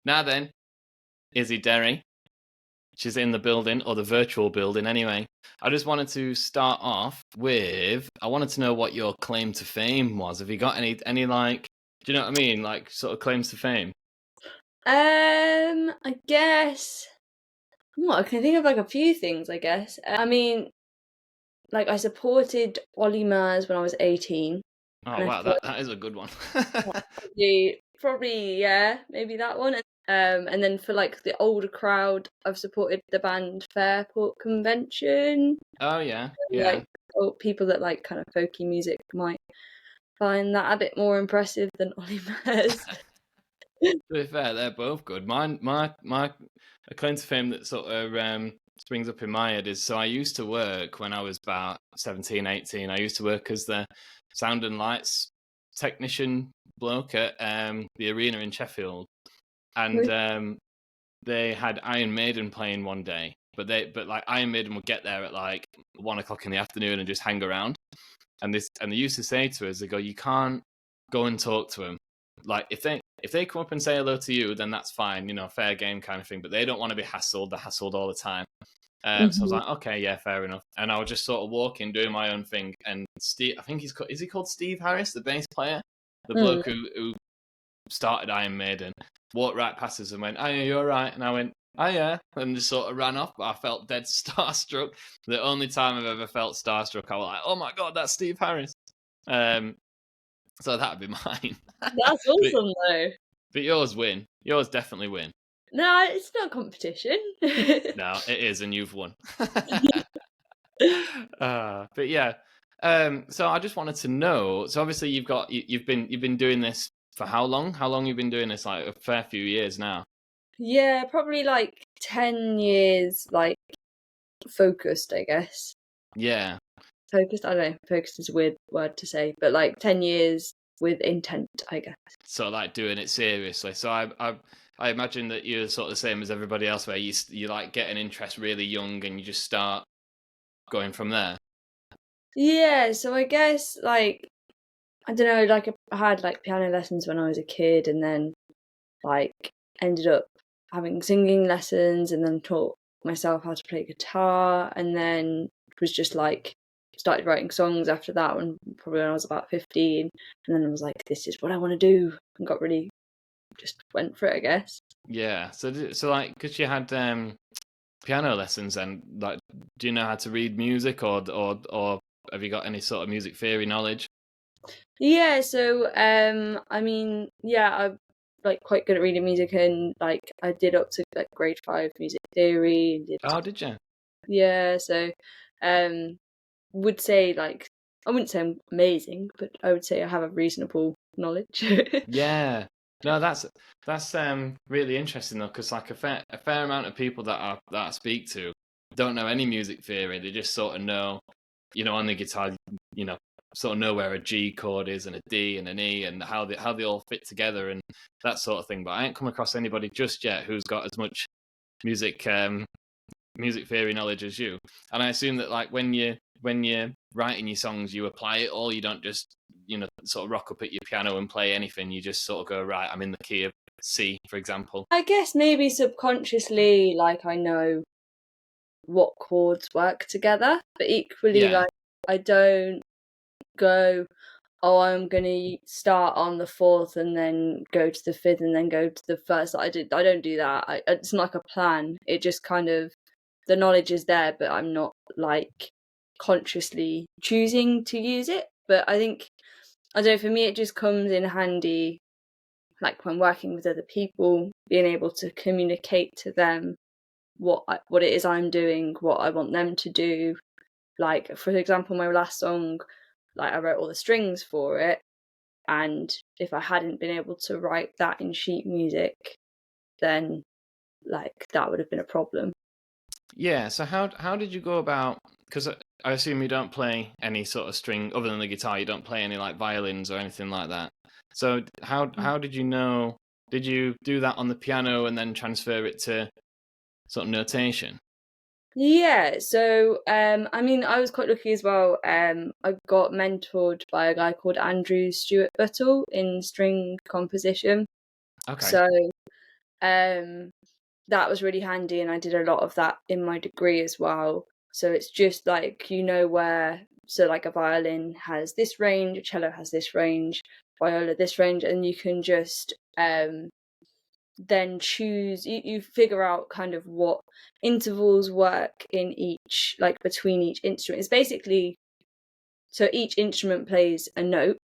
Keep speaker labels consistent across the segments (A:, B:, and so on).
A: Now then, Izzie Derry. She's in the building, or the virtual building anyway. I just wanted to start off with, I wanted to know what your claim to fame was. Have you got any like, do you know what I mean? Like sort of claims to fame?
B: I guess. I can think of like a few things, I guess. I mean, like I supported Ollie Murs when I was 18,
A: Oh
B: and I
A: wow,
B: feel
A: that is a good one.
B: like probably yeah, maybe that one. And then for like the older crowd, I've supported the band Fairport Convention.
A: Oh yeah, yeah.
B: Like people that like kind of folky music might find that a bit more impressive than Ollie Murs.
A: To be fair, they're both good. My a claim to fame that sort of springs up in my head is, so I used to work when I was about 17, 18. I used to work as the sound and lights technician bloke at the arena in Sheffield, and they had Iron Maiden playing one day, but like Iron Maiden would get there at like 1 o'clock in the afternoon and just hang around, and they used to say to us, they go, you can't go and talk to them. Like if they come up and say hello to you, then that's fine, fair game kind of thing. But they don't want to be hassled. They're hassled all the time. So I was
B: Mhm.
A: like, okay, yeah, fair enough. And I was just sort of walking, doing my own thing. And Steve, I think is he called Steve Harris, the bass player, the
B: Mm.
A: bloke who started Iron Maiden, walked right past us and went, "Oh, yeah, you're right." And I went, "Oh yeah," and just sort of ran off. But I felt dead starstruck. The only time I've ever felt starstruck, I was like, "Oh my god, that's Steve Harris." Um, so that'd be mine.
B: That's
A: but
B: awesome though.
A: but yours win. Yours definitely win.
B: No, it's not a competition.
A: No, it is, and you've won. But yeah. So I just wanted to know. So obviously you've been doing this for how long? How long you've been doing this? Like a fair few years now.
B: Yeah, probably like 10 years, like focused, I guess.
A: Yeah.
B: Focused, I don't know, focused is a weird word to say, but like 10 years with intent, I guess.
A: So like doing it seriously. So I imagine that you're sort of the same as everybody else, where you like get an interest really young and you just start going from there.
B: Yeah, so I guess like, I don't know, like I had like piano lessons when I was a kid and then like ended up having singing lessons and then taught myself how to play guitar and then was just like started writing songs after that when I was about 15 and then I was like this is what I want to do and got really just went for it I guess.
A: Yeah. So like, because you had piano lessons, and like, do you know how to read music, or have you got any sort of music theory knowledge?
B: Yeah, so I mean yeah I'm like quite good at reading music and like I did up to like grade 5 music theory and did
A: Oh, did you?
B: yeah so um would say like I wouldn't say I'm amazing, but I would say I have a reasonable knowledge.
A: Yeah. No, that's really interesting though, because like a fair amount of people that I speak to don't know any music theory. They just sort of know, on the guitar, you know, sort of know where a G chord is and a D and an E, and how they all fit together and that sort of thing. But I ain't come across anybody just yet who's got as much music music theory knowledge as you. And I assume that like when you're writing your songs, you apply it all. You don't just sort of rock up at your piano and play anything. You just sort of go, right, I'm in the key of C, for example.
B: I guess maybe subconsciously, like I know what chords work together, but equally,
A: Yeah,
B: like I don't go, oh, I'm gonna start on the fourth and then go to the fifth and then go to the first. I don't do that. It's not like a plan. It just kind of the knowledge is there, but I'm not like consciously choosing to use it. But I think I don't know, for me it just comes in handy like when working with other people, being able to communicate to them what it is I'm doing, what I want them to do. Like for example, my last song, like I wrote all the strings for it, and if I hadn't been able to write that in sheet music, then like that would have been a problem.
A: yeah. So how did you go about? Because I assume you don't play any sort of string other than the guitar. You don't play any like violins or anything like that. So how did you know? Did you do that on the piano and then transfer it to sort of notation?
B: Yeah, so I mean I was quite lucky as well. I got mentored by a guy called Andrew Stewart Buttle in string composition.
A: Okay.
B: So Um, that was really handy, and I did a lot of that in my degree as well. So it's just like, where, so like a violin has this range, a cello has this range, viola this range, and you can just then choose, you figure out kind of what intervals work in each, like between each instrument. It's basically, so each instrument plays a note,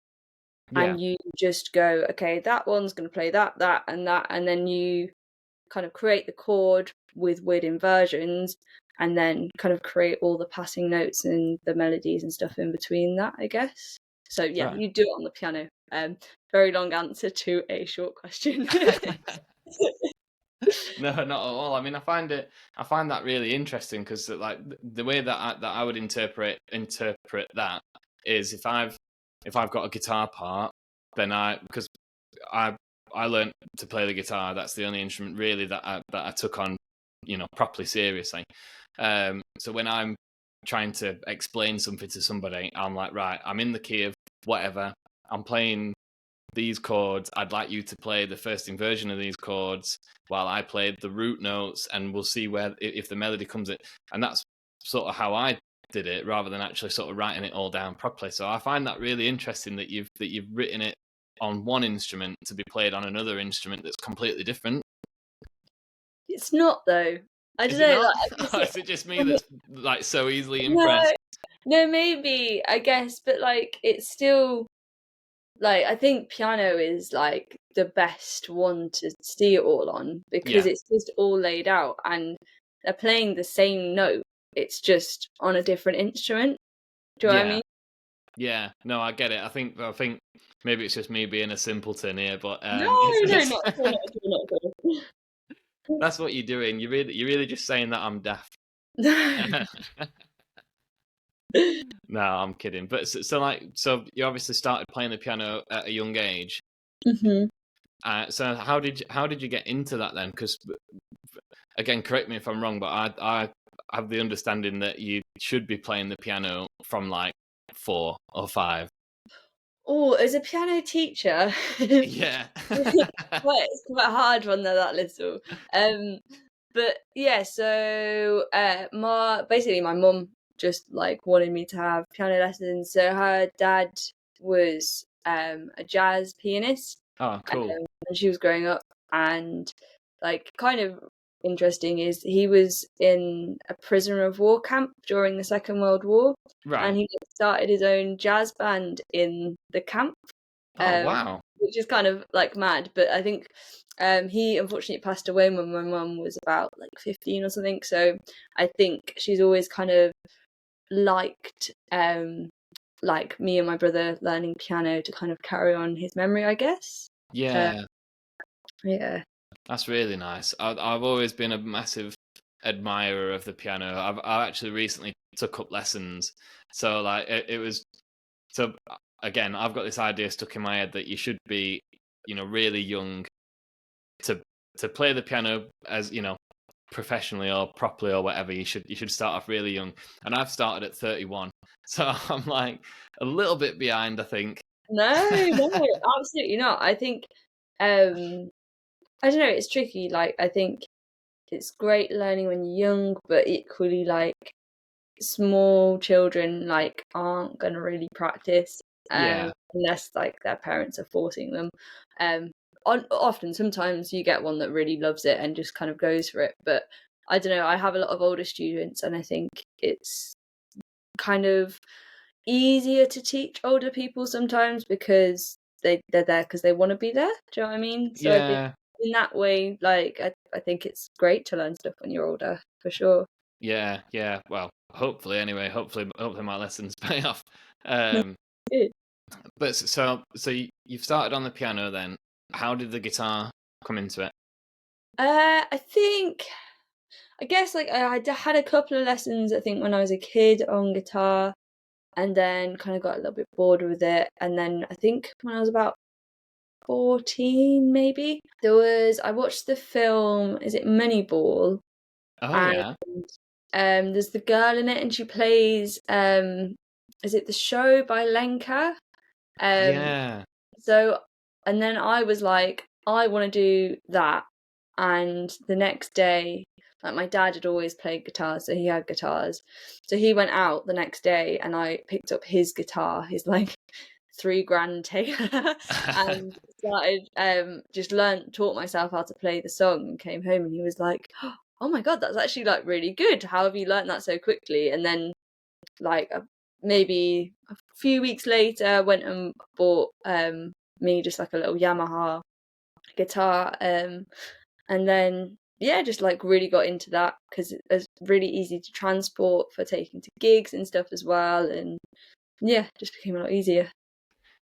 A: Yeah.
B: and you just go, okay, that one's going to play that, and then you kind of create the chord with weird inversions, and then kind of create all the passing notes and the melodies and stuff in between that, I guess. So yeah,
A: Right.
B: you do it on the piano. Very long answer to a short question.
A: No, not at all. I mean, I find that really interesting because like the way that I would interpret that is if I've got a guitar part, then because I learned to play the guitar. That's the only instrument really that I took on, properly seriously. So when I'm trying to explain something to somebody, I'm like, right, I'm in the key of whatever. I'm playing these chords. I'd like you to play the first inversion of these chords while I played the root notes, and we'll see where if the melody comes in. And that's sort of how I did it, rather than actually sort of writing it all down properly. So I find that really interesting that you've written it on one instrument to be played on another instrument that's completely different.
B: It's not though. I don't
A: Is it
B: know.
A: not?
B: Like, I guess
A: Or is it just me that's like so easily
B: no,
A: impressed?
B: no, maybe I guess, but like it's still, like, I think piano is like the best one to see it all on, because
A: Yeah,
B: it's just all laid out and they're playing the same note. It's just on a different instrument. Do you know what I
A: yeah,
B: mean?
A: yeah. No, I get it. I think maybe it's just me being a simpleton here, but
B: No, no,
A: it's
B: not at all, not at all, not at all.
A: that's what you're doing. You're really just saying that I'm daft.
B: No.
A: No, I'm kidding. But so you obviously started playing the piano at a young age.
B: hmm
A: So how did you get into that then? Because again, correct me if I'm wrong, but I have the understanding that you should be playing the piano from like 4 or 5.
B: Oh, as a piano teacher,
A: Yeah.
B: it's quite a hard one though, that little. Um, but yeah, so my mum just like wanted me to have piano lessons. So her dad was a jazz pianist,
A: Oh, cool.
B: when she was growing up, and like kind of interesting is he was in a prisoner of war camp during the Second World War, and
A: Right.
B: he started his own jazz band in the camp,
A: Oh,
B: um,
A: wow.
B: which is kind of like mad. But I think he unfortunately passed away when my mum was about like 15 or something. So I think she's always kind of liked like me and my brother learning piano to kind of carry on his memory, I guess. Uh,
A: Yeah,
B: yeah.
A: that's really nice. I've always been a massive admirer of the piano. I actually recently took up lessons. So like it was so again, I've got this idea stuck in my head that you should be, really young to play the piano as, professionally or properly or whatever. You should start off really young. And I've started at 31. So I'm like a little bit behind, I think.
B: No, no, absolutely not. I think I don't know, it's tricky. Like I think it's great learning when you're young, but equally like small children like aren't gonna really practice
A: Yeah.
B: unless like their parents are forcing them. Often sometimes you get one that really loves it and just kind of goes for it. But I don't know, I have a lot of older students, and I think it's kind of easier to teach older people sometimes because they're there because they want to be there. Do you know what I mean? So I think
A: Yeah.
B: in that way, like I think it's great to learn stuff when you're older, for sure.
A: Yeah. Yeah. Well, hopefully anyway. Hopefully my lessons pay off.
B: No,
A: Um
B: good.
A: but so you've started on the piano then. How did the guitar come into it?
B: I think I guess like had a couple of lessons I think when I was a kid on guitar, and then kind of got a little bit bored with it, and then I think when I was about 14 maybe, I watched the film, is it Moneyball?
A: Oh
B: And
A: yeah.
B: there's the girl in it, and she plays is it The Show by Lenka? Um
A: Yeah.
B: so and then I was like, I want to do that. And the next day, like my dad had always played guitar, so he had guitars. So he went out the next day and I picked up his guitar, his like 3 grand Taylor, and started just taught myself how to play the song and came home and he was like, oh my God, that's actually like really good. How have you learned that so quickly? And then like maybe a few weeks later went and bought me just like a little Yamaha guitar, and then yeah, just like really got into that because it was really easy to transport for taking to gigs and stuff as well, and yeah, just became a lot easier.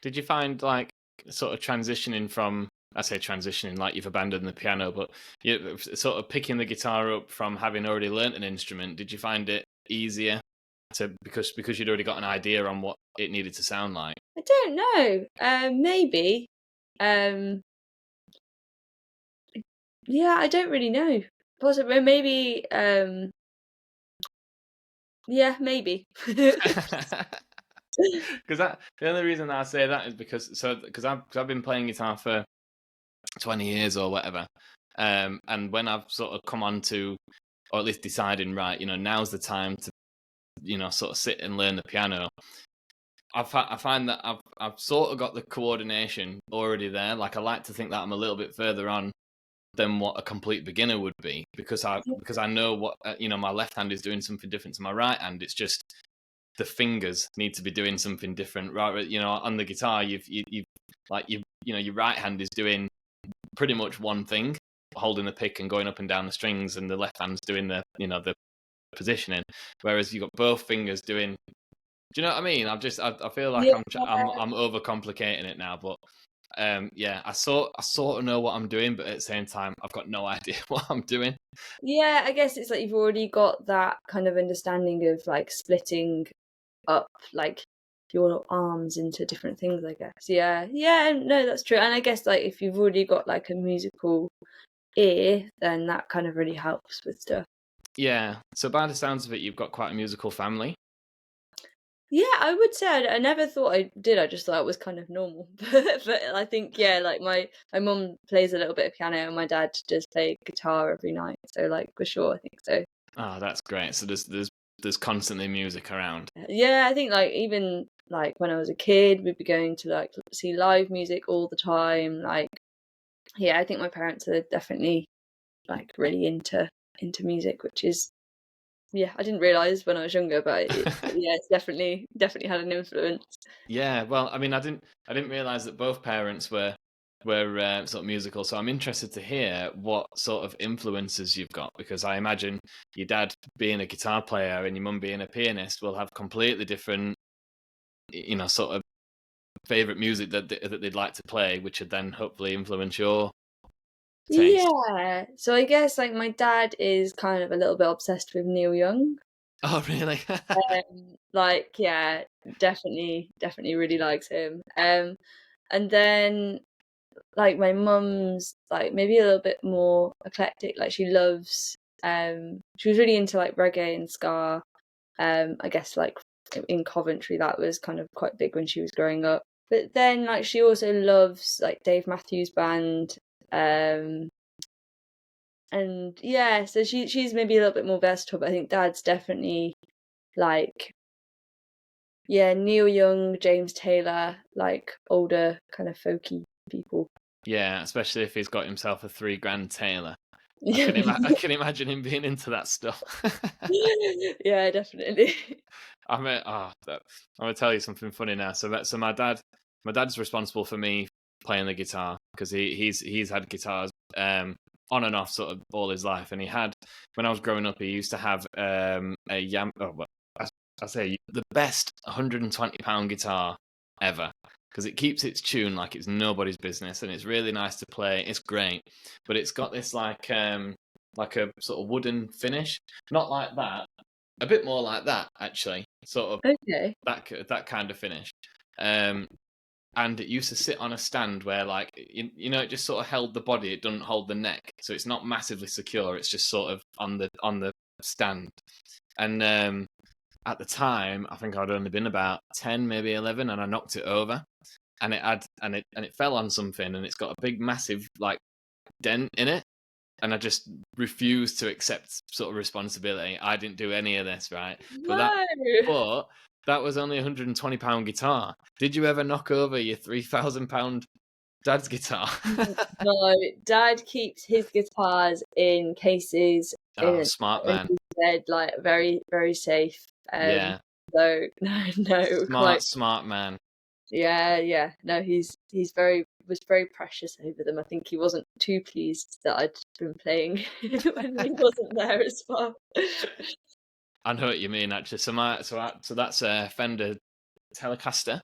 A: Did you find like sort of transitioning from, I say transitioning like you've abandoned the piano, but you sort of picking the guitar up from having already learnt an instrument, did you find it easier to because you'd already got an idea on what it needed to sound like?
B: I don't know, maybe, um, yeah, I don't really know. Possibly, maybe, yeah, maybe.
A: Because that the only reason I say that is because I've been playing guitar for 20 years or whatever, and when I've sort of come on to, or at least deciding, right, now's the time to sort of sit and learn the piano. I find that I've sort of got the coordination already there. Like I like to think that I'm a little bit further on than what a complete beginner would be because I know what my left hand is doing something different to my right hand. It's just the fingers need to be doing something different, right? On the guitar, you've like your right hand is doing pretty much one thing, holding the pick and going up and down the strings, and the left hand's doing the positioning. Whereas you've got both fingers doing. Do you know what I mean? I feel like
B: Yeah.
A: I'm overcomplicating it now, but yeah, I sort of know what I'm doing, but at the same time, I've got no idea what I'm doing.
B: Yeah, I guess it's like you've already got that kind of understanding of like splitting up like your arms into different things, I guess. Yeah, yeah, no, that's true. And I guess like if you've already got like a musical ear, then that kind of really helps with stuff.
A: Yeah. So by the sounds of it, you've got quite a musical family.
B: Yeah, I would say I never thought I did. I just thought it was kind of normal. But I think yeah, like my mum plays a little bit of piano and my dad does play guitar every night. So like for sure, I think so.
A: Oh, that's great. So there's constantly music around.
B: Yeah, I think like even like when I was a kid, we'd be going to like see live music all the time. Like yeah, I think my parents are definitely like really into music, which is yeah, I didn't realize when I was younger, but yeah, it's definitely had an influence.
A: Yeah, well, I mean, I didn't realize that both parents were sort of musical. So I'm interested to hear what sort of influences you've got because I imagine your dad being a guitar player and your mum being a pianist will have completely different, sort of favorite music that they'd like to play, which would then hopefully influence your taste.
B: Yeah, so I guess like my dad is kind of a little bit obsessed with Neil Young.
A: Oh, really?
B: Like yeah, definitely really likes him. And then like my mum's like maybe a little bit more eclectic. Like she was really into like reggae and ska. I guess like in Coventry that was kind of quite big when she was growing up. But then like she also loves like Dave Matthews Band. Um and yeah, so she's maybe a little bit more versatile, but I think Dad's definitely like yeah, Neil Young, James Taylor, like older kind of folky people.
A: Yeah, especially if he's got himself a 3 grand Taylor.
B: Yeah,
A: I can imagine him being into that stuff.
B: yeah, definitely.
A: I'm gonna tell you something funny now. So my dad's responsible for me playing the guitar because he's had guitars on and off sort of all his life, and he had when I was growing up, he used to have a I say the best 120 pound guitar ever because it keeps its tune like it's nobody's business, and it's really nice to play. It's great, but it's got this like a sort of wooden finish, not like that, a bit more like that actually, sort of
B: Okay.
A: that kind of finish. Um, and it used to sit on a stand where like it just sort of held the body. It doesn't hold the neck, so it's not massively secure. It's just sort of on the stand. And at the time, I think I'd only been about 10, maybe 11, and I knocked it over, and it fell on something, and it's got a big, massive like dent in it. and I just refused to accept sort of responsibility. I didn't do any of this, right?
B: No.
A: But that was only £120 guitar. Did you ever knock over your £3,000 dad's guitar?
B: No, Dad keeps his guitars in cases
A: Oh,
B: in
A: smart
B: in
A: man.
B: his bed, like very, very safe.
A: Yeah.
B: So no, quite.
A: Smart man.
B: Yeah. No, he's was very precious over them. I think he wasn't too pleased that I'd been playing when he wasn't there as well.
A: I know what you mean, actually. So that's a Fender Telecaster,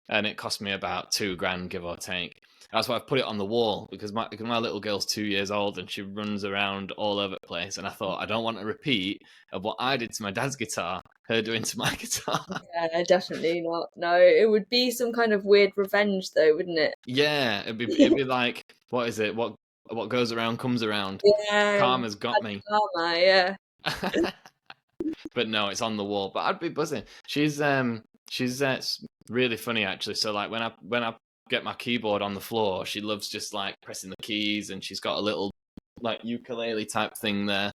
A: and it cost me about £2,000, give or take. That's why I've put it on the wall, because my little girl's 2 years old and she runs around all over the place. And I thought, I don't want a repeat of what I did to my dad's guitar, her doing to my guitar.
B: Yeah, definitely not. No, it would be some kind of weird revenge, though, wouldn't it?
A: Yeah, it'd be like, what is it? What goes around comes around.
B: Yeah,
A: Karma's got
B: bad
A: me.
B: karma, yeah.
A: But no, it's on the wall. But I'd be buzzing. She's really funny, actually. So like when I get my keyboard on the floor, she loves just like pressing the keys, and she's got a little like ukulele type thing there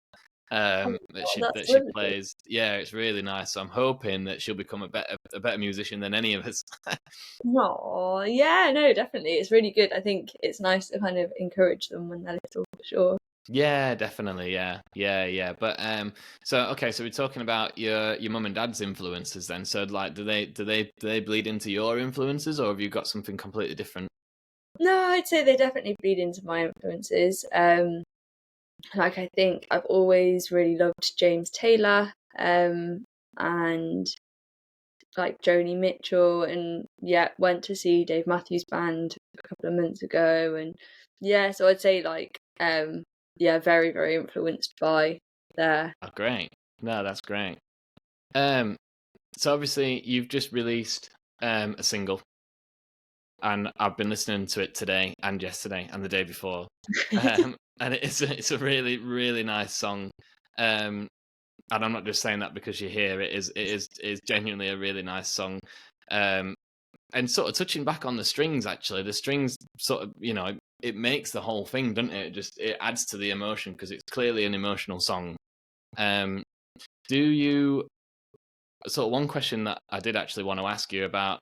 B: Oh,
A: that
B: that's
A: she
B: wonderful.
A: plays. Yeah, it's really nice. So I'm hoping that she'll become a better musician than any of us.
B: Oh, yeah, no, definitely. It's really good. I think it's nice to kind of encourage them when they're little, for sure.
A: Yeah, definitely. Yeah. But so okay, so we're talking about your mum and dad's influences then. So like, do they bleed into your influences, or have you got something completely different?
B: No, I'd say they definitely bleed into my influences. Like I think I've always really loved James Taylor, and like Joni Mitchell, and yeah, went to see Dave Matthews Band a couple of months ago, and yeah, so I'd say like yeah, very, very influenced by there.
A: Oh, great. No, that's great. Um, so obviously you've just released a single, and I've been listening to it today and yesterday and the day before. And it's a really, really nice song. Um, and I'm not just saying that because you're here. It is genuinely a really nice song. Um, and sort of touching back on the strings, actually, the strings sort of, it makes the whole thing, doesn't it? It adds to the emotion, because it's clearly an emotional song. Um, do you sort of, one question that I did actually want to ask you about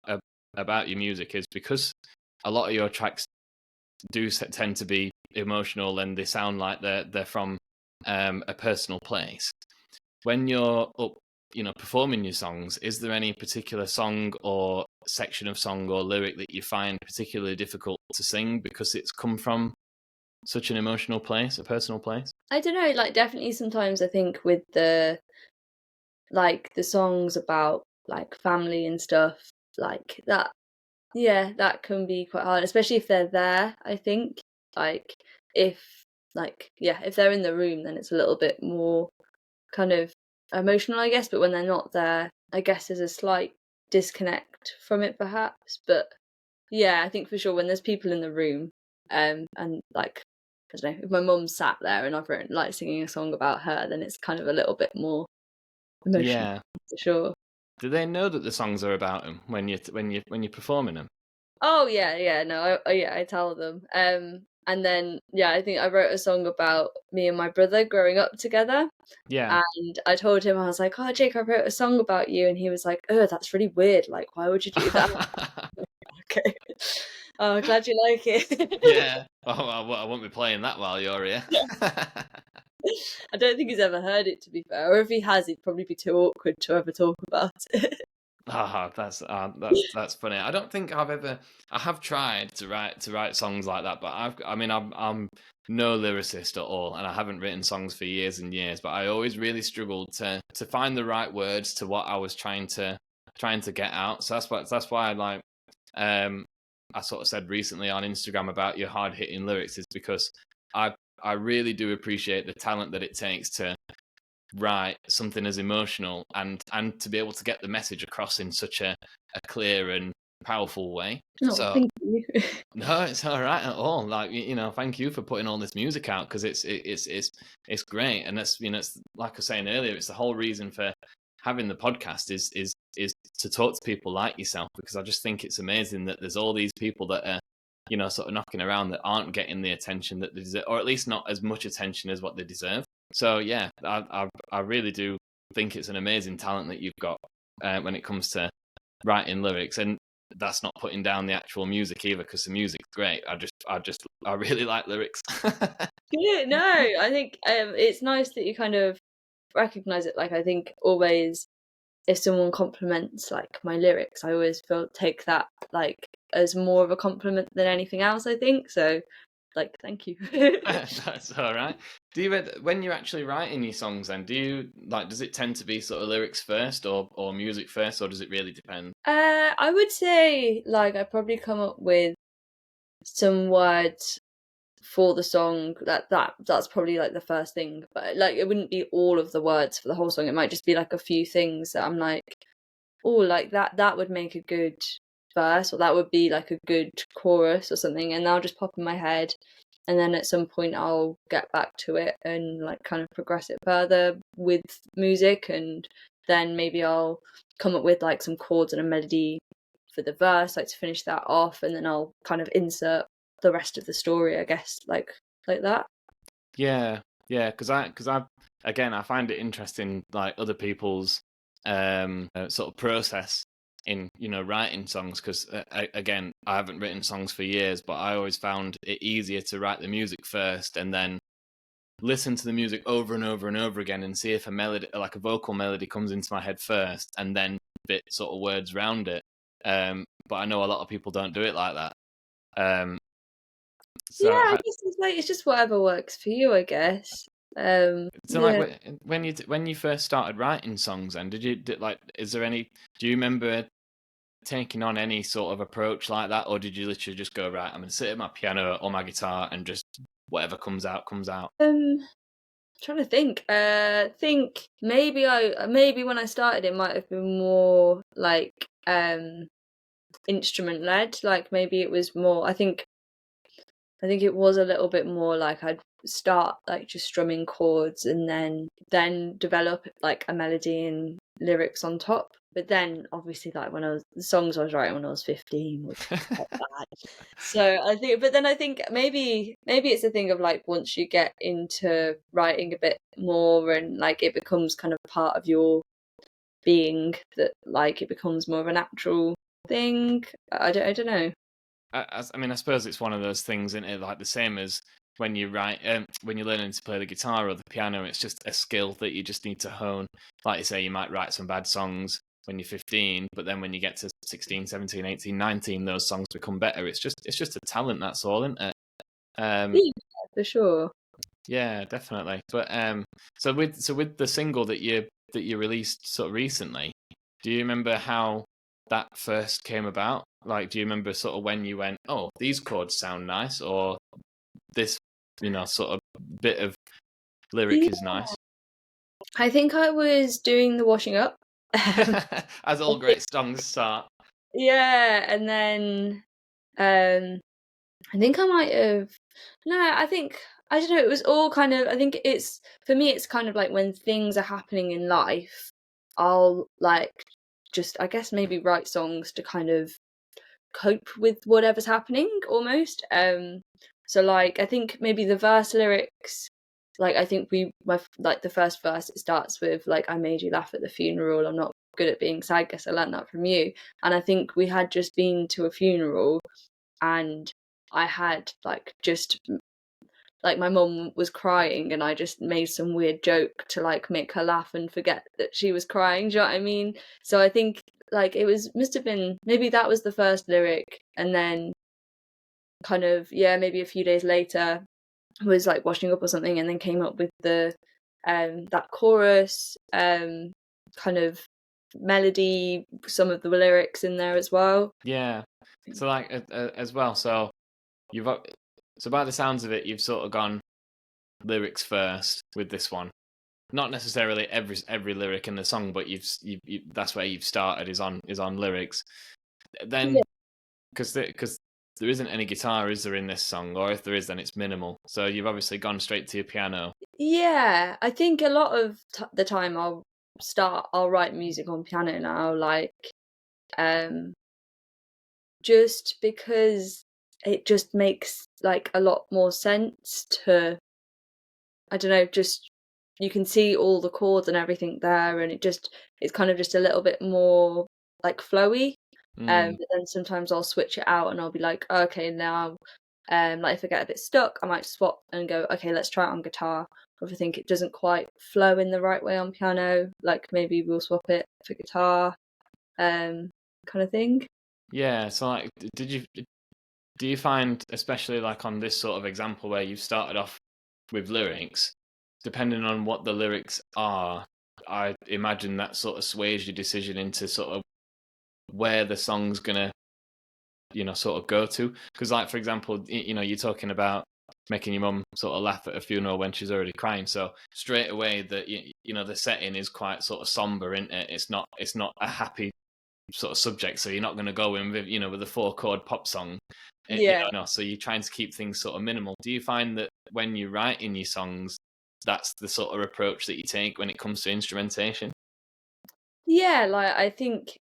A: your music is, because a lot of your tracks do tend to be emotional, and they sound like they're from a personal place. When you're up, performing your songs, is there any particular song or section of song or lyric that you find particularly difficult to sing because it's come from such an emotional place, a personal place?
B: I don't know, like definitely sometimes I think with the songs about like family and stuff like that, yeah, that can be quite hard, especially if they're there, I think. Like if if they're in the room, then it's a little bit more kind of emotional, I guess, but when they're not there, I guess there's a slight disconnect from it perhaps. But yeah, I think for sure when there's people in the room, and like I don't know, if my mum sat there and I've written like singing a song about her, then it's kind of a little bit more emotional
A: Yeah.
B: for sure.
A: Do they know that the songs are about them when you're performing them?
B: Oh yeah, no, yeah, I tell them. And then yeah, I think I wrote a song about me and my brother growing up together.
A: Yeah.
B: And I told him, I was like, "Oh, Jake, I wrote a song about you," and he was like, "Oh, that's really weird. Like, why would you do that?" Okay. Oh, glad you like it.
A: Yeah. Oh, I won't be playing that while you're here.
B: I don't think he's ever heard it, to be fair. Or if he has, he'd probably be too awkward to ever talk about it.
A: That's funny. I don't think I have tried to write songs like that, but I'm no lyricist at all, and I haven't written songs for years and years. But I always really struggled to find the right words to what I was trying to get out. So that's why I sort of said recently on Instagram about your hard hitting lyrics, is because I really do appreciate the talent that it takes to write something as emotional and to be able to get the message across in such a clear and powerful way.
B: Oh,
A: So
B: thank you.
A: no, it's all right at all. Like, thank you for putting all this music out, because it's great, and that's, it's like I was saying earlier, it's the whole reason for having the podcast is to talk to people like yourself, because I just think it's amazing that there's all these people that are sort of knocking around that aren't getting the attention that they deserve, or at least not as much attention as what they deserve. So yeah, I really do think it's an amazing talent that you've got when it comes to writing lyrics, and that's not putting down the actual music either, because the music's great. I really like lyrics.
B: Yeah, no, I think it's nice that you kind of recognize it. Like, I think always if someone compliments like my lyrics, I always take that like as more of a compliment than anything else, I think. So like, thank you.
A: That's all right. Do you, when you're actually writing your songs, then does it tend to be sort of lyrics first, or music first, or does it really depend?
B: I would say like I probably come up with some words for the song that's probably like the first thing, but like it wouldn't be all of the words for the whole song. It might just be like a few things that I'm like, oh, like that would make a good verse, or that would be like a good chorus or something, and I'll just pop in my head, and then at some point I'll get back to it and like kind of progress it further with music, and then maybe I'll come up with like some chords and a melody for the verse, like to finish that off, and then I'll kind of insert the rest of the story, I guess, like that.
A: Yeah, yeah, because I again, I find it interesting, like other people's sort of process in writing songs, because again, I haven't written songs for years, but I always found it easier to write the music first and then listen to the music over and over and over again and see if a melody, like a vocal melody, comes into my head first, and then bit sort of words around it. But I know a lot of people don't do it like that. Um,
B: Yeah,
A: so
B: I guess it's just whatever works for you, I guess.
A: So
B: Yeah.
A: like when you first started writing songs, then is there any? Do you remember taking on any sort of approach like that, or did you literally just go, right, I'm gonna sit at my piano or my guitar and just whatever comes out comes out?
B: Trying to think. Think maybe when I started it might have been more like instrument led. Like maybe it was more. I think it was a little bit more like I'd start like just strumming chords and then develop like a melody and lyrics on top. But then obviously like the songs I was writing when I was 15 was quite bad. So I think maybe it's a thing of like once you get into writing a bit more and like it becomes kind of part of your being, that like it becomes more of a natural thing. I don't know.
A: I mean, I suppose it's one of those things, isn't it? Like the same as when you write, when you're learning to play the guitar or the piano, it's just a skill that you just need to hone. Like you say, you might write some bad songs when you're 15, but then when you get to 16, 17, 18, 19, those songs become better. It's just a talent, that's all, isn't it?
B: Yeah, for sure.
A: Yeah, definitely. But so with the single that you released sort of recently, do you remember how that first came about? Like, do you remember sort of when you went, oh, these chords sound nice, or this, sort of bit of lyric
B: Yeah,
A: is nice?
B: I think I was doing the washing up.
A: As
B: I
A: all
B: think,
A: great songs start.
B: yeah, and then um, I think I might have. No, I don't know. It was all kind of. I think it's for me. It's kind of like when things are happening in life, I'll like just I guess maybe write songs to kind of cope with whatever's happening almost. So like I think maybe the verse lyrics, like I think like the first verse, it starts with like I made you laugh at the funeral, I'm not good at being sad, guess I learned that from you. And I think we had just been to a funeral, and I had like just like my mum was crying, and I just made some weird joke to like make her laugh and forget that she was crying. Do you know what I mean? So I think like must have been, maybe that was the first lyric, and then kind of, yeah, maybe a few days later was like washing up or something, and then came up with the that chorus, kind of melody, some of the lyrics in there as well.
A: Yeah. So like as well. So you've so by the sounds of it, you've sort of gone lyrics first with this one. Not necessarily every lyric in the song, but you that's where you've started, is on lyrics. Then
B: Yeah.
A: because there isn't any guitar, is there, in this song? Or if there is, then it's minimal. So you've obviously gone straight to your piano.
B: Yeah, I think a lot of the time I'll write music on piano now, like um just because it just makes like a lot more sense to, I don't know, just you can see all the chords and everything there, and it's kind of just a little bit more like flowy.
A: Mm.
B: But then sometimes I'll switch it out and I'll be like, okay, now, like if I get a bit stuck, I might swap and go, okay, let's try it on guitar. Or if I think it doesn't quite flow in the right way on piano, like maybe we'll swap it for guitar, kind of thing.
A: Yeah, so like, do you find, especially like on this sort of example where you've started off with lyrics, depending on what the lyrics are, I imagine that sort of sways your decision into sort of where the song's gonna, sort of go to? Because like, for example, you're talking about making your mum sort of laugh at a funeral when she's already crying, so straight away that the setting is quite sort of somber, isn't it? It's not a happy sort of subject, so you're not going to go in with with a 4 chord pop song.
B: Yeah.
A: No, so you're trying to keep things sort of minimal. Do you find that when you're writing your songs, that's the sort of approach that you take when it comes to instrumentation?
B: Yeah, like I think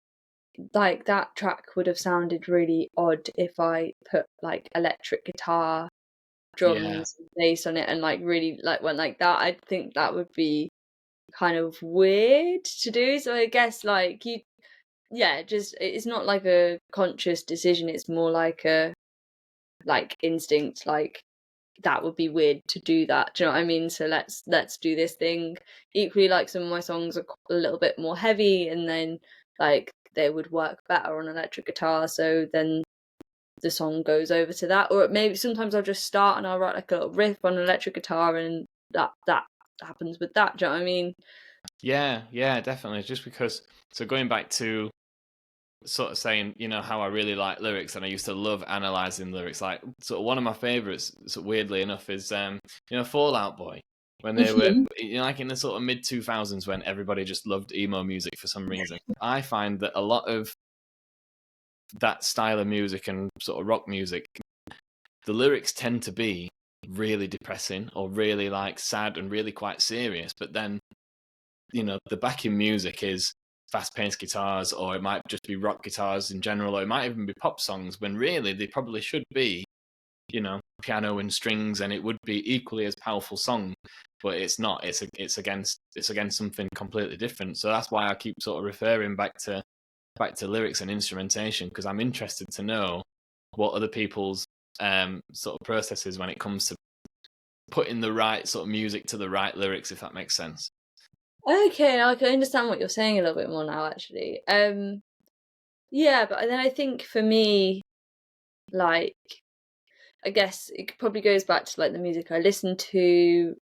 B: like that track would have sounded really odd if I put like electric guitar,
A: Yeah,
B: drums, and bass on it and like really like went like that. I think that would be kind of weird to do. So I guess like you yeah, just it's not like a conscious decision, it's more like a like instinct, like that would be weird to do that. Do you know what I mean? So let's do this thing. Equally, like some of my songs are a little bit more heavy, and then like they would work better on electric guitar. So then the song goes over to that. Or maybe sometimes I'll just start and I'll write like a little riff on electric guitar, and that happens with that. Do you know what I mean?
A: yeah, definitely. Just because, so going back to sort of saying, how I really like lyrics, and I used to love analyzing lyrics. Like, sort of one of my favorites, so weirdly enough, is Fall Out Boy. When they were, like in the sort of mid 2000s, when everybody just loved emo music for some reason. I find that a lot of that style of music and sort of rock music, the lyrics tend to be really depressing or really like sad and really quite serious. But then, the backing music is fast-paced guitars, or it might just be rock guitars in general, or it might even be pop songs, when really they probably should be, piano and strings, and it would be equally as powerful song. But it's not. It's against something completely different. So that's why I keep sort of referring back to lyrics and instrumentation, because I'm interested to know what other people's sort of processes when it comes to putting the right sort of music to the right lyrics, if that makes sense.
B: Okay, I can understand what you're saying a little bit more now, actually. Yeah, but then I think for me, like, I guess it probably goes back to like the music I listen to,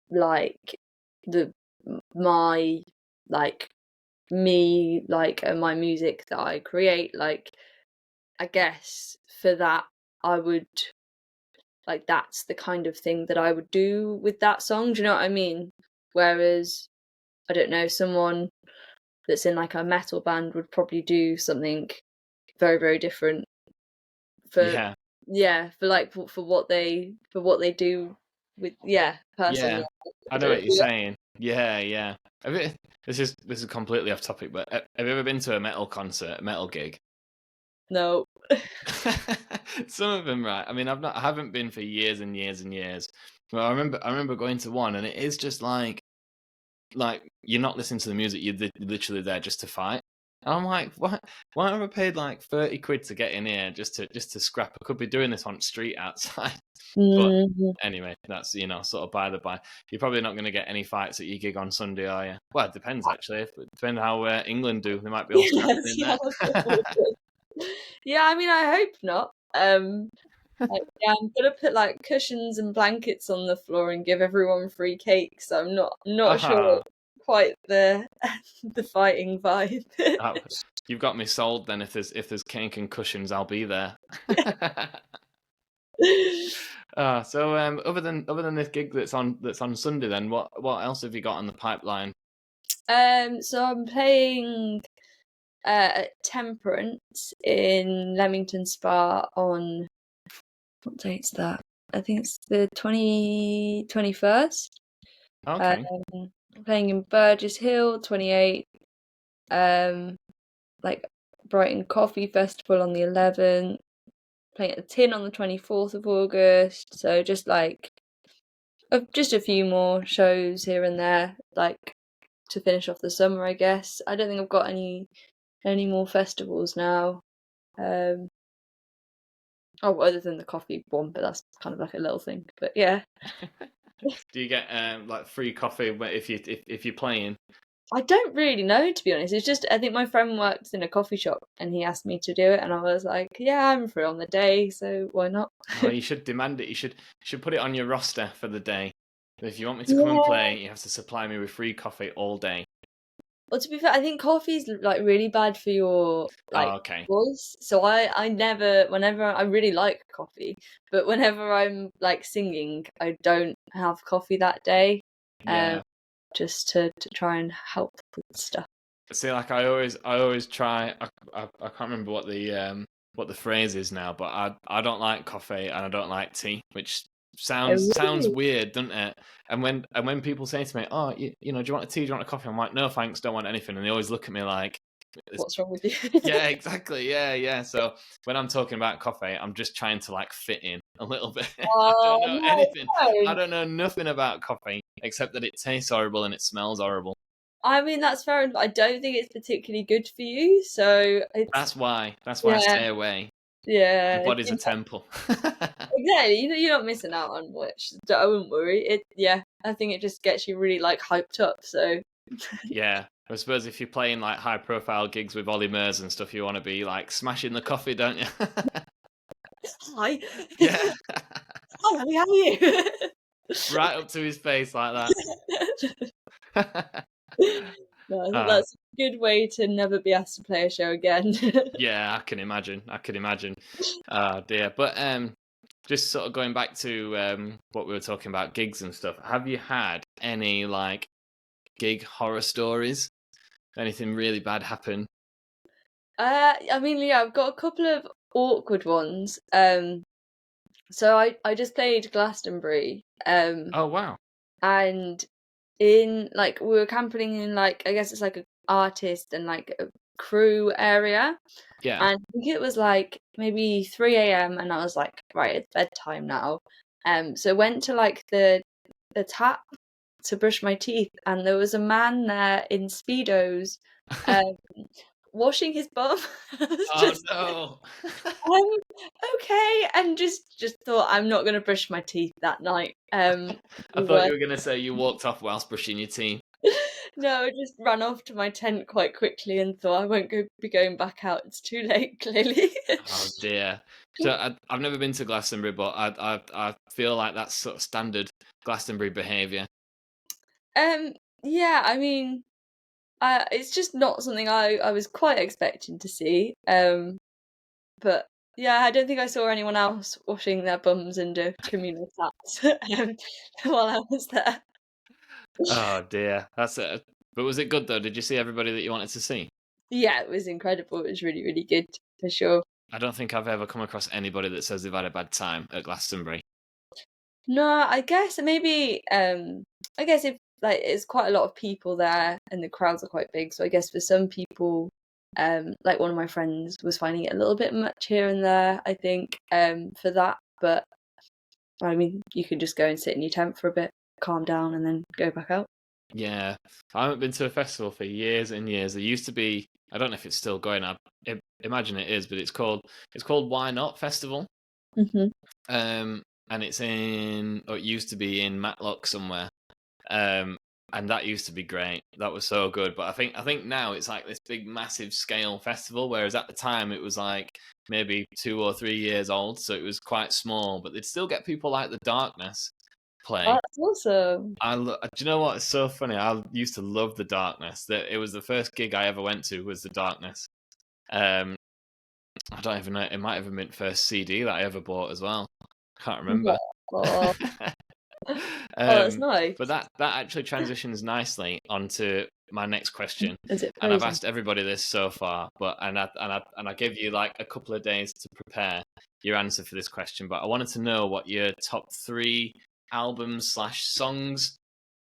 B: like the my like me like and my music that I create. Like, I guess for that, I would like that's the kind of thing that I would do with that song. Do you know what I mean? Whereas I don't know, someone that's in like a metal band would probably do something very, very different for
A: Yeah,
B: yeah, for like for what they do with yeah, personally.
A: yeah,
B: I
A: I know
B: don't
A: what you're
B: know.
A: saying. Yeah, yeah. This is completely off topic, but have you ever been to a metal concert, a metal gig?
B: No.
A: Some of them, right? I mean, I haven't been for years and years and years. Well, I remember going to one, and it is just like you're not listening to the music, you're literally there just to fight. And I'm like, what? Why have I paid like 30 quid to get in here just to scrap? I could be doing this on the street outside. But
B: Mhm.
A: anyway, that's sort of by the by. You're probably not going to get any fights at your gig on Sunday, are you? Well, it depends actually. It depends how England do. They might be all scrapping
B: Yes,
A: in
B: yeah,
A: there.
B: I was gonna say. Yeah, I mean, I hope not. Like, yeah, I'm gonna put like cushions and blankets on the floor and give everyone free cake. So I'm not sure
A: Ah,
B: quite the the fighting vibe.
A: ah, you've got me sold. Then if there's cake and cushions, I'll be there. Other than this gig that's on Sunday, then what else have you got on the pipeline?
B: So I'm playing at Temperance in Leamington Spa on what date's that? I think it's the 21st.
A: Okay.
B: Um, playing in Burgess Hill, 28th. Um, like Brighton Coffee Festival on the 11th. playing at the Tin on the 24th of August. So just like just a few more shows here and there, like to finish off the summer, I guess. I don't think I've got any more festivals now. Other than the coffee one, but that's kind of like a little thing. But yeah.
A: Do you get like free coffee if you're playing?
B: I don't really know, to be honest. It's just I think my friend works in a coffee shop and he asked me to do it, and I was like, yeah, I'm free on the day, so why not?
A: Oh, you should demand it. You should put it on your roster for the day. If you want me to come and
B: Yeah.
A: play, you have to supply me with free coffee all day.
B: Well, to be fair, I think coffee's like really bad for your like
A: Okay.
B: voice. So I never, whenever I really like coffee, but whenever I'm like singing, I don't have coffee that day.
A: Yeah.
B: Just to try and help with stuff.
A: See, like I always try. I can't remember what the phrase is now, but I don't like coffee and I don't like tea, which
B: Oh,
A: sounds
B: really?
A: weird, doesn't it? And when people say to me, "Oh, you know, do you want a tea? Do you want a coffee?" I'm like, "No, thanks, don't want anything." And they always look at me like,
B: What's wrong with you?
A: "Yeah, exactly, yeah." So when I'm talking about coffee, I'm just trying to like fit in a little bit. I don't
B: Oh
A: know
B: no,
A: anything. I
B: don't.
A: don't know nothing about coffee except that it tastes horrible and it smells horrible.
B: I mean, that's fair enough. I don't think it's particularly good for you, so it's
A: That's why. That's why I
B: yeah,
A: stay away. The
B: yeah.
A: body's a temple.
B: Exactly. You're not missing out on much. So I wouldn't worry. Yeah. I think it just gets you really like hyped up. So
A: Yeah. I suppose if you're playing like high profile gigs with Ollie Murs and stuff, you want to be like smashing the coffee, don't you?
B: hi,
A: Yeah.
B: hi, Ollie, how are you?
A: Right up to his face like that.
B: No, I think
A: Ah,
B: that's a good way to never be asked to play a show again.
A: yeah, I can imagine. Oh dear. But just sort of going back to what we were talking about, gigs and stuff. Have you had any like gig horror stories? Anything really bad happen?
B: I mean, yeah, I've got a couple of awkward ones. So I just played Glastonbury.
A: Oh wow.
B: And in like we were camping in like I guess it's like an artist and like a crew area,
A: Yeah.
B: and I think it was like maybe 3 a.m. and I was like, right, it's bedtime now. So went to like the tap to brush my teeth, and there was a man there in speedos, um, washing his bum. I was
A: Oh
B: just
A: no.
B: um, okay, and just thought I'm not gonna brush my teeth that night.
A: I thought
B: The
A: you were gonna say you walked off whilst brushing your teeth.
B: No, I just ran off to my tent quite quickly and thought I won't be going back out. It's too late, clearly.
A: Oh dear. So I've never been to Glastonbury, but I feel like that's sort of standard Glastonbury behaviour.
B: um, yeah, I mean, it's just not something I was quite expecting to see. But yeah, I don't think I saw anyone else washing their bums under communal taps while I was there.
A: Oh dear, that's it. But was it good though? Did you see everybody that you wanted to see?
B: Yeah, it was incredible. It was really, really good for sure.
A: I don't think I've ever come across anybody that says they've had a bad time at Glastonbury.
B: No, I guess maybe I guess if like it's quite a lot of people there and the crowds are quite big, so I guess for some people like one of my friends was finding it a little bit much here and there, I think, for that. But I mean you can just go and sit in your tent for a bit, calm down and then go back out.
A: Yeah, I haven't been to a festival for years and years. There used to be, I don't know if it's still going. I imagine it is, but it's called Why Not Festival.
B: Hmm.
A: And it used to be in Matlock somewhere. Um, and that used to be great. That was so good. But I think now it's like this big, massive scale festival. Whereas at the time it was like maybe 2 or 3 years old, so it was quite small. But they'd still get people like the Darkness
B: Oh,
A: play.
B: that's awesome.
A: Do you know what? It's so funny. I used to love the Darkness. That it was the first gig I ever went to was the Darkness. Um, I don't even know. It might have been the first CD that I ever bought as well. Can't remember.
B: Oh, oh, that's
A: um,
B: nice.
A: but that actually transitions nicely onto my next question,
B: Is it
A: and I've
B: frozen?
A: asked everybody this so far, but and I gave you like a couple of days to prepare your answer for this question, but I wanted to know what your top three albums/songs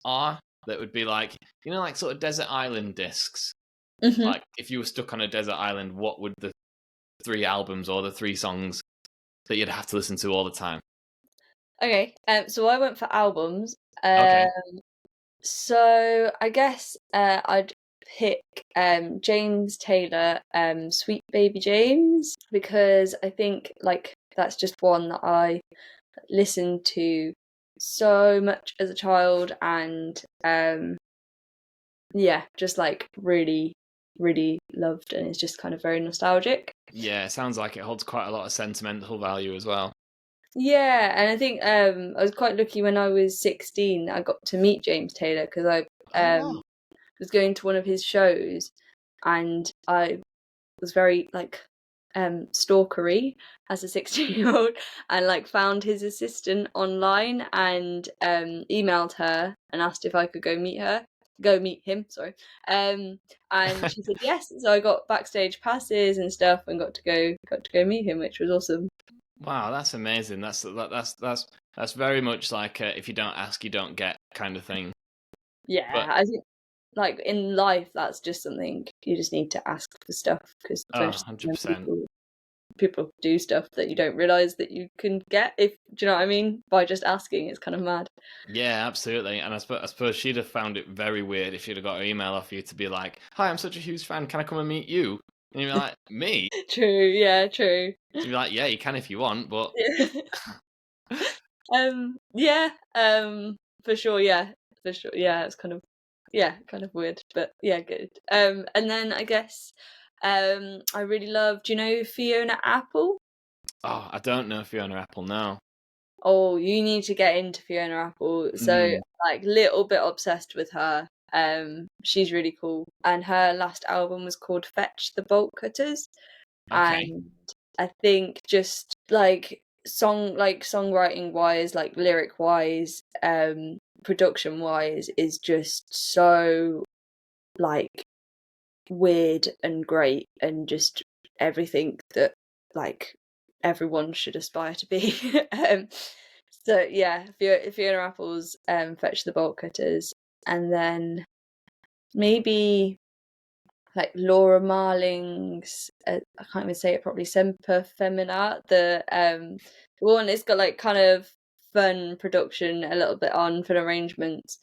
A: are that would be like, like sort of desert island discs.
B: Hmm.
A: Like if you were stuck on a desert island, what would the three albums or the three songs that you'd have to listen to all the time?
B: Okay, so I went for albums.
A: Okay.
B: So I guess I'd pick James Taylor, Sweet Baby James, because I think like that's just one that I listened to so much as a child, and yeah, just like really, really loved, and it's just kind of very nostalgic.
A: Yeah, it sounds like it holds quite a lot of sentimental value as well.
B: Yeah, and I think I was quite lucky when I was 16. I got to meet James Taylor because I
A: Oh wow.
B: was going to one of his shows, and I was very like stalkery as a 16-year-old, and like found his assistant online and emailed her and asked if I could go meet him, sorry. And she said yes, so I got backstage passes and stuff and got to go meet him, which was awesome.
A: Wow, that's amazing. That's very much like if you don't ask, you don't get kind of thing.
B: Yeah,
A: But
B: I think like in life that's just something you just need to ask for stuff, because
A: oh, 100%.
B: people do stuff that you don't realize that you can get, if do you know what I mean, by just asking. It's kind of mad.
A: Yeah, absolutely. And I suppose she'd have found it very weird if she'd have got an email off you to be like, "Hi, I'm such a huge fan. Can I come and meet you?" And you'd be like, "Me?"
B: True, yeah, true.
A: She'd be like, "Yeah, you can if you want, but."
B: Yeah. Yeah, for sure, yeah, for sure, yeah. It's kind of, yeah, kind of weird, but yeah, good. And then I guess I really love, do you know Fiona Apple?
A: Oh, I don't know if you're on her Apple now.
B: Oh, you need to get into Fiona Apple. So,
A: Mm,
B: like, little bit obsessed with her. She's really cool, and her last album was called Fetch the Bolt Cutters,
A: okay.
B: and I think just songwriting wise, like lyric wise, production wise, is just so like weird and great, and just everything that like everyone should aspire to be. So yeah, Fiona Apple's Fetch the Bolt Cutters, and then maybe like Laura Marling's I can't even say it properly, Semper Femina, the one. It's got like kind of fun production, a little bit on fun arrangements.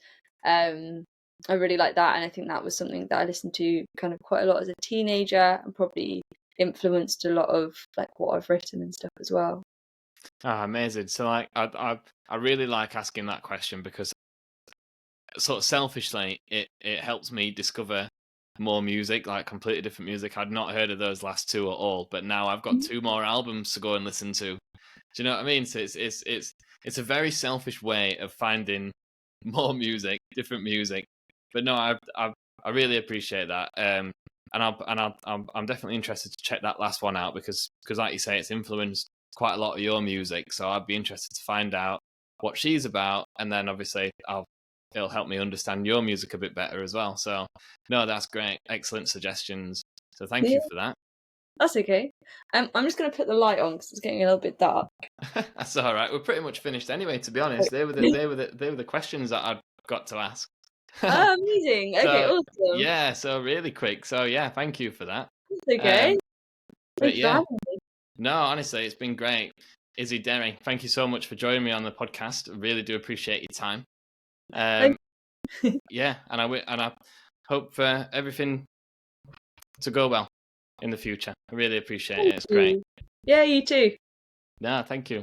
B: I really like that, and I think that was something that I listened to kind of quite a lot as a teenager, and probably influenced a lot of like what I've written and stuff as well.
A: Ah, amazing. So like I really like asking that question because sort of selfishly it helps me discover more music, like completely different music. I'd not heard of those last two at all, but now I've got two more albums to go and listen to. Do you know what I mean? So it's a very selfish way of finding more music, different music. But no, I really appreciate that. I'm definitely interested to check that last one out because like you say, it's influenced quite a lot of your music. So I'd be interested to find out what she's about, and then obviously it'll help me understand your music a bit better as well. So no, that's great, excellent suggestions. So thank
B: Yeah,
A: you for that.
B: that's okay. I'm just gonna put the light on because it's getting a little bit dark.
A: That's all right. We're pretty much finished anyway. To be honest, they were the questions that I've got to ask.
B: Oh, amazing. Okay,
A: So
B: awesome.
A: yeah, so really quick. So yeah, thank you for that.
B: That's okay.
A: But
B: Thank you for
A: yeah,
B: having me.
A: no, honestly, it's been great. Izzy, Derry, thank you so much for joining me on the podcast. I really do appreciate your time.
B: Thank
A: Um, yeah, and I hope for everything to go well in the future. I really appreciate it. It's great.
B: you. Yeah, you too.
A: No, thank you.